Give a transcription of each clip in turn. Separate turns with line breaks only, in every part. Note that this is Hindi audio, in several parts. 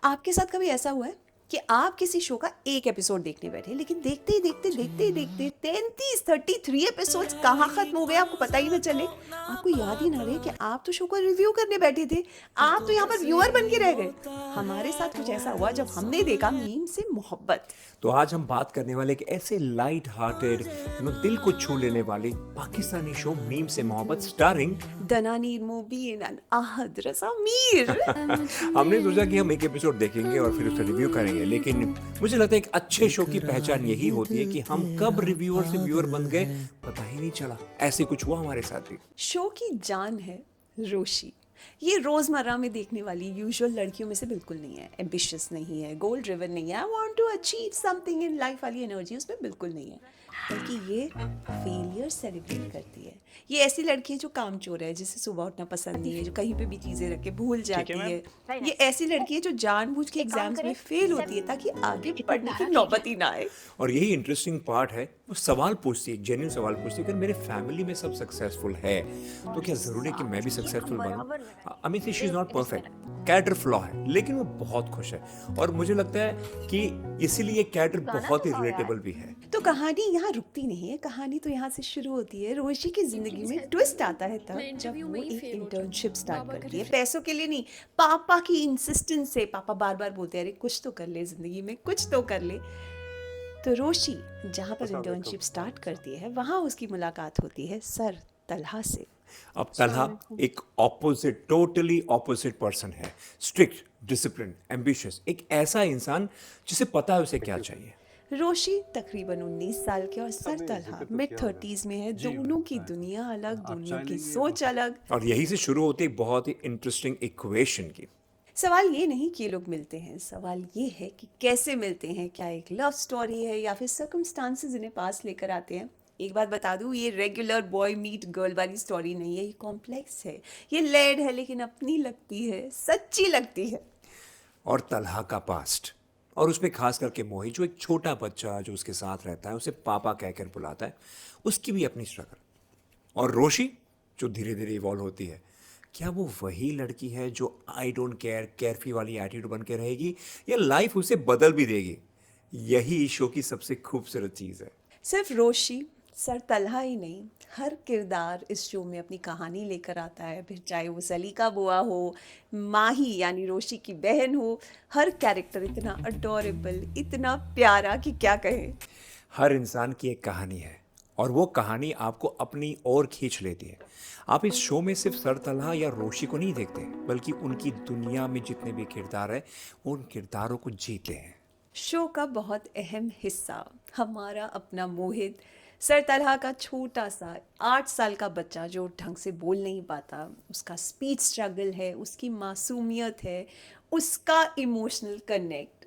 आपके साथ कभी ऐसा हुआ है कि आप किसी शो का एक एपिसोड देखने बैठे, लेकिन देखते ही देखते 33 एपिसोड्स कहाँ खत्म हो गए आपको पता ही ना चले। आपको याद ही ना रहे कि आप तो शो को रिव्यू करने बैठे थे, आप तो यहाँ पर व्यूअर बन के रह गए। हमारे साथ कुछ ऐसा हुआ जब हमने देखा मीम से मोहब्बत।
तो आज हम बात करने वाले एक ऐसे लाइट हार्टेड दिल को छू लेने वाले पाकिस्तानी शो मीम से मोहब्बत स्टारिंग
दनानीर मुबीन एंड आहद रजा मीर।
हमने सोचा कि हम एक एपिसोड देखेंगे और फिर उसका रिव्यू करेंगे, लेकिन मुझे लगता है एक अच्छे शो की पहचान यही होती है कि हम कब रिव्यूअर से व्यूअर बन गए पता ही नहीं चला। ऐसे कुछ हुआ हमारे साथ भी।
शो की जान है रोशी। ये रोजमर्रा में देखने वाली यूजुअल लड़कियों में से बिल्कुल नहीं है, एम्बिशियस नहीं है, गोल ड्रिवन नहीं है, I want to achieve something in life वाली एनर्जी उसमें बिल्कुल नहीं है, बल्कि ये फेलियर सेलिब्रेट करती है। ये ऐसी लड़की है जो कामचोर है, जिसे सुबह उठना पसंद नहीं है, जो कहीं पे भी चीज़ें रख के भूल जाती है। ये ऐसी लड़की है जो जानबूझ के एग्जाम्स में फेल होती है ताकि आगे पढ़ने की नौबत ही ना आए।
और यही इंटरेस्टिंग पार्ट है, वो सवाल पूछती है, जेन्युइन सवाल पूछती है, अगर मेरे फैमिली में सब सक्सेसफुल है तो क्या जरूरी है कि मैं भी सक्सेसफुल बनूं? I mean she is not perfect, character flaw है, लेकिन वो बहुत खुश है और मुझे लगता है कि इसीलिए कैरेक्टर बहुत ही रिलेटेबल भी है।
तो कहानी यहाँ रुकती नहीं है, कहानी तो यहाँ से शुरू होती है। रोशी की जिंदगी में ट्विस्ट आता है तब जब वो एक इंटर्नशिप स्टार्ट करती है, पैसों के लिए नहीं, पापा की इंसिस्टेंस से। पापा बार बार बोलते हैं अरे कुछ तो कर ले जिंदगी में, कुछ तो कर ले। तो रोशी जहाँ पर इंटर्नशिप स्टार्ट करती है वहाँ उसकी मुलाकात होती है सर तलहा से।
अब तलहा एक ऑपोजिट, टोटली ऑपोजिट पर्सन है। स्ट्रिक्ट, डिसिप्लिन, एम्बिशियस, एक ऐसा इंसान जिसे पता है उसे क्या चाहिए।
रोशी तकरीबन 19 साल के और सर तलहा मिड 30s में है। दोनों की दुनिया अलग, दोनों की सोच अलग।
और यही से शुरू होती है एक बहुत ही इंटरेस्टिंग इक्वेशन की।
सवाल ये नहीं कि ये लोग मिलते हैं, सवाल ये है कि कैसे मिलते हैं। क्या एक लव स्टोरी है या फिर सर्कमस्टांसेस इन्हें पास लेकर आते हैं। एक बात बता दूं, ये रेगुलर बॉय मीट गर्ल वाली स्टोरी नहीं है, ये कॉम्प्लेक्स है, ये लेड है, लेकिन अपनी लगती है, सच्ची लगती है।
और तलहा का पास्ट, और उसमें खास करके मोहित, जो एक छोटा बच्चा जो उसके साथ रहता है, उसे पापा कहकर बुलाता है, उसकी भी अपनी स्ट्रगल। और रोशी जो धीरे धीरे इवॉल्व होती है, क्या वो वही लड़की है जो आई डोंट केयर, केयरफ्री वाली एटीट्यूड बन के रहेगी, या लाइफ उसे बदल भी देगी? यही शो की सबसे खूबसूरत चीज़ है।
सिर्फ रोशी, सर तलहा ही नहीं, हर किरदार इस शो में अपनी कहानी लेकर आता है। फिर चाहे वो सलीका बुआ हो, माही यानी रोशी की बहन हो, हर कैरेक्टर इतना अडोरेबल, इतना प्यारा कि क्या कहें।
हर इंसान की एक कहानी है और वो कहानी आपको अपनी ओर खींच लेती है। आप इस शो में सिर्फ सरतलहा या रोशी को नहीं देखते, बल्कि उनकी दुनिया में जितने भी किरदार हैं वो उन किरदारों को जीते हैं।
शो का बहुत अहम हिस्सा हमारा अपना मोहित, सर तलहा का छोटा सा 8 साल का बच्चा जो ढंग से बोल नहीं पाता, उसका स्पीच स्ट्रगल है, उसकी मासूमियत है, उसका इमोशनल कनेक्ट।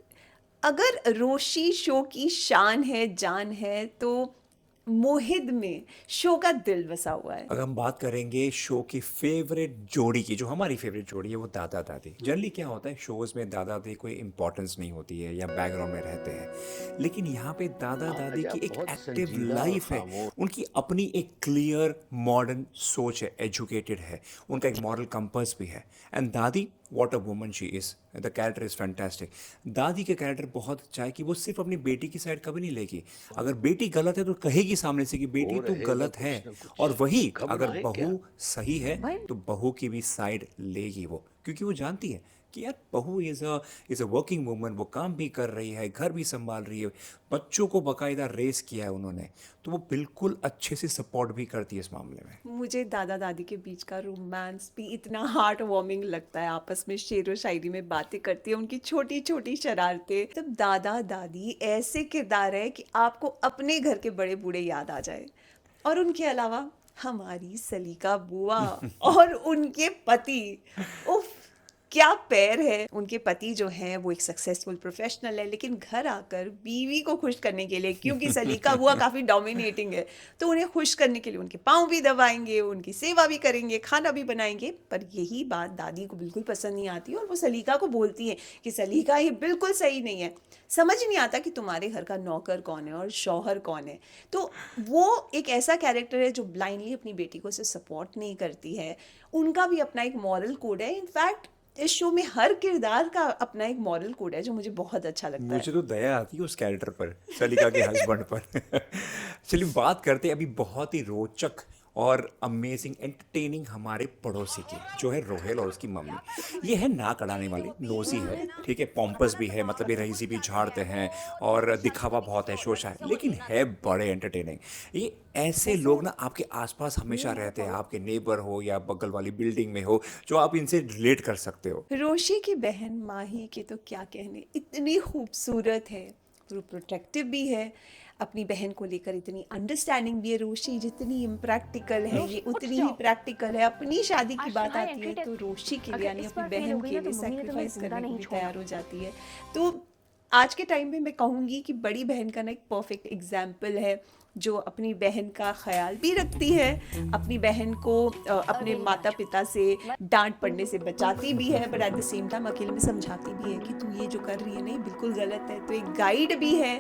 अगर रोशी शो की शान है, जान है, तो मोहित में शो का दिल बसा हुआ है।
अगर हम बात करेंगे शो की फेवरेट जोड़ी की, जो हमारी फेवरेट जोड़ी है, वो दादा दादी। जनरली क्या होता है, शोज में दादा दादी कोई इंपॉर्टेंस नहीं होती है या बैकग्राउंड में रहते हैं, लेकिन यहाँ पे दादा दादी की एक एक्टिव लाइफ है, उनकी अपनी एक क्लियर मॉडर्न सोच है, एजुकेटेड है, उनका एक मॉरल कंपास भी है। एंड दादी, what a woman she is, the character is fantastic. दादी के कैरेक्टर बहुत अच्छा है कि वो सिर्फ अपनी बेटी की साइड कभी नहीं लेगी। अगर बेटी गलत है तो कहेगी सामने से कि बेटी तू गलत है, और वही अगर बहू सही है तो बहू की भी साइड लेगी वो, क्योंकि वो जानती है कि यार बहू इज अ वर्किंग वुमन, वो काम भी कर रही है, घर भी संभाल रही है, बच्चों को बाकायदा रेस किया है उन्होंने, तो वो बिल्कुल अच्छे से सपोर्ट भी करती है इस मामले में।
मुझे दादा दादी के बीच का रोमांस भी इतना हार्ट वार्मिंग लगता है। आपस में शेर व शायरी में बातें करती है, उनकी छोटी छोटी शरारतें। तब दादा दादी ऐसे किरदार है कि आपको अपने घर के बड़े बूढ़े याद आ जाए। और उनके अलावा हमारी सलीका बुआ और उनके पति, उफ, क्या पैर है। उनके पति जो हैं वो एक सक्सेसफुल प्रोफेशनल है, लेकिन घर आकर बीवी को खुश करने के लिए, क्योंकि सलीका बुआ काफ़ी डोमिनेटिंग है, तो उन्हें खुश करने के लिए उनके पाँव भी दबाएंगे, उनकी सेवा भी करेंगे, खाना भी बनाएंगे। पर यही बात दादी को बिल्कुल पसंद नहीं आती और वो सलीका को बोलती है कि सलीका ये बिल्कुल सही नहीं है, समझ नहीं आता कि तुम्हारे घर का नौकर कौन है और शौहर कौन है। तो वो एक ऐसा कैरेक्टर है जो ब्लाइंडली अपनी बेटी को से सपोर्ट नहीं करती है। उनका भी अपना एक मॉरल कोड है। इनफैक्ट इस शो में हर किरदार का अपना एक मॉरल कोड है जो मुझे बहुत अच्छा लगता है।
मुझे तो दया आती है उस कैरेक्टर पर, सलीका के हस्बैंड पर। चलिए बात करते हैं अभी बहुत ही रोचक और अमेजिंग एंटरटेनिंग हमारे पड़ोसी की, जो है रोहेल और उसकी मम्मी। ये है नाक अड़ाने वाली, नोजी है, ठीक है, पॉम्पस भी है, मतलब ये रईसी भी झाड़ते हैं और दिखावा बहुत है, शोशा है, लेकिन है बड़े एंटरटेनिंग। ये ऐसे लोग ना आपके आसपास हमेशा रहते हैं, आपके नेबर हो या बगल वाली बिल्डिंग में हो, जो आप इनसे रिलेट कर सकते हो।
रोशी की बहन माही के तो क्या कहने, इतनी खूबसूरत है, प्रोटेक्टिव भी है, अपनी बहन को लेकर इतनी अंडरस्टैंडिंग भी है। रोशी जितनी इम्प्रैक्टिकल है ये
उठ
उतनी ही
जाओ।
प्रैक्टिकल है। अपनी शादी की
आज
बात
तुम्हारा
आती
एंट्री
है तो
टेस्ट।
रोशी के लिए
अगर
यानी
इस
अपनी
बार फेल
बहन
हो गई
के
ना
लिए
तो मम्मी ने तुम्हें
सेक्रीफाइस
जिंदा
करने को
नहीं
भी
छोड़ना।
तैयार हो जाती है। तो आज के टाइम में मैं कहूँगी कि बड़ी बहन का ना एक परफेक्ट एग्जाम्पल है, जो अपनी बहन का ख्याल भी रखती है, अपनी बहन को अपने
मेरी
माता
बात
पिता से
मत।
डांट पड़ने से बचाती भी है, but at the same time अकेले में समझाती भी है कि तू ये जो कर रही है नहीं बिल्कुल गलत है। तो एक गाइड भी है।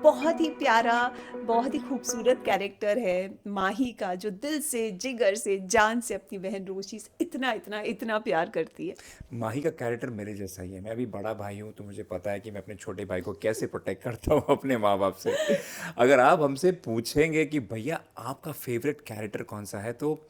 बहुत ही प्यारा, बहुत ही खूबसूरत कैरेक्टर है माही का, जो दिल से, जिगर से, जान से अपनी बहन रोशी से इतना इतना इतना प्यार करती है।
माही का कैरेक्टर मेरे जैसा ही है। मैं अभी बड़ा भाई हूँ तो मुझे पता है कि मैं अपने छोटे भाई को कैसे प्रोटेक्ट करता हूँ अपने माँ बाप से। अगर आप हमसे पूछेंगे कि भैया आपका फेवरेट कैरेक्टर कौन सा है, तो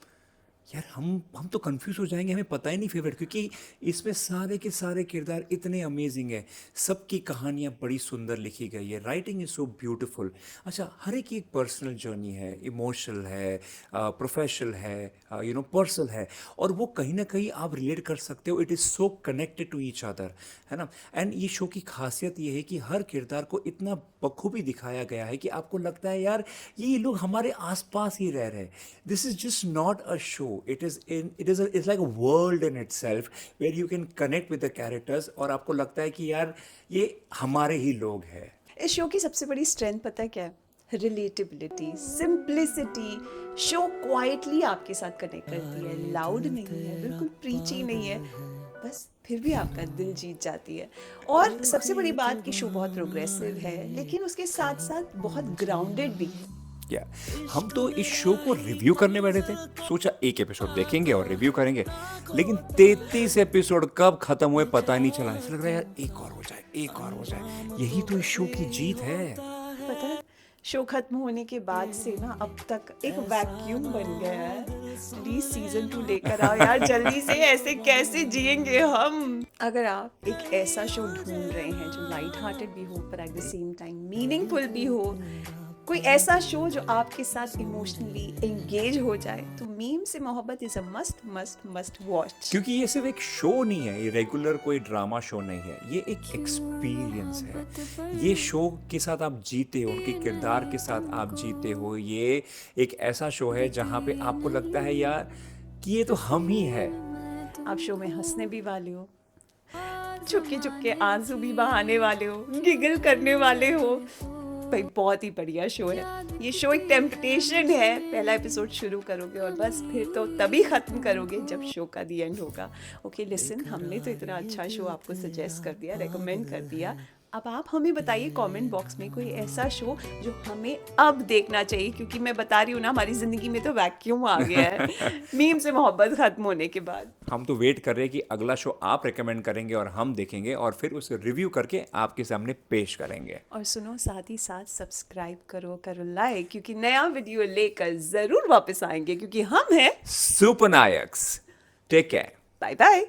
यार हम तो कंफ्यूज हो जाएंगे, हमें पता ही नहीं फेवरेट, क्योंकि इसमें सारे के सारे किरदार इतने अमेजिंग हैं, सबकी कहानियाँ बड़ी सुंदर लिखी गई है, राइटिंग इज सो ब्यूटीफुल। अच्छा, हर एक की एक पर्सनल जर्नी है, इमोशनल है, प्रोफेशनल है, पर्सनल है, और वो कहीं ना कहीं आप रिलेट कर सकते हो। It is so connected to each other, है ना। एंड ये शो की खासियत ये है कि हर किरदार को इतना बखूबी दिखाया गया है कि आपको लगता है यार ये लोग हमारे आसपास ही रह रहे हैं। This is just not a show, it's like a world in itself where you can connect with the characters, और आपको लगता है कि यार ये हमारे ही लोग हैं।
इस शो की सबसे बड़ी स्ट्रेंथ पता है क्या है? Relatability, simplicity. शो क्वाइटली आपके साथ कनेक्ट करती है, लाउड नहीं है, बिल्कुल प्रीची नहीं है, बस फिर भी आपका दिल जीत जाती है। और सबसे बड़ी बात कि शो बहुत प्रोग्रेसिव है, लेकिन उसके साथ साथ बहुत ग्राउंडेड भी है।
या हम तो इस शो को रिव्यू करने बैठे थे, सोचा एक एपिसोड देखेंगे और रिव्यू करेंगे, लेकिन 33 एपिसोड कब खत्म हुए पता ही नहीं चला। ऐसा लग रहा है यार एक और हो जाए, एक और हो जाए। यही तो इस शो की जीत है।
पता है, शो खत्म होने के बाद से ना अब तक एक वैक्यूम बन गया है। प्लीज सीजन 2 लेकर आओ यार जल्दी से, ऐसे कैसे जिएंगे हम। अगर आप एक ऐसा शो ढूंढ रहे हैं जो लाइट हार्टेड भी हो पर at the same time meaningful भी हो, कोई ऐसा शो जो आपके साथ इमोशनली एंगेज हो जाए, तो मीम से मोहब्बत is a must must must watch.
क्योंकि ये सिर्फ एक शो नहीं है, ये रेगुलर कोई ड्रामा शो नहीं है, ये एक एक्सपीरियंस है। ये शो के साथ आप जीते हो, उनके किरदार के साथ आप जीते हो। ये एक ऐसा शो है जहाँ पे आपको लगता है यार कि ये तो हम ही है।
आप शो में हंसने भी वाले हो, चुपके चुपके आंसू भी बहाने वाले हो, गिगल करने वाले हो। भाई बहुत ही बढ़िया शो है। ये शो एक टेम्पटेशन है। पहला एपिसोड शुरू करोगे और बस फिर तो तभी खत्म करोगे जब शो का दी एंड होगा। ओके लिसन, हमने तो इतना अच्छा शो आपको सजेस्ट कर दिया, रेकमेंड कर दिया। अब आप हमें बताइए कमेंट बॉक्स में कोई ऐसा शो जो हमें अब देखना चाहिए, क्योंकि मैं बता रही हूँ ना हमारी जिंदगी में तो वैक्यूम आ गया है मीम से मोहब्बत खत्म होने के बाद।
हम तो वेट कर रहे हैं कि अगला शो आप रेकमेंड करेंगे और हम देखेंगे और फिर उसे रिव्यू करके आपके सामने पेश करेंगे।
और सुनो, साथ ही साथ सब्सक्राइब करो, करो लाइक, क्योंकि नया वीडियो लेकर जरूर वापस आएंगे, क्योंकि हम हैं
सुपर नायक्स, टेक केयर।
Bye bye.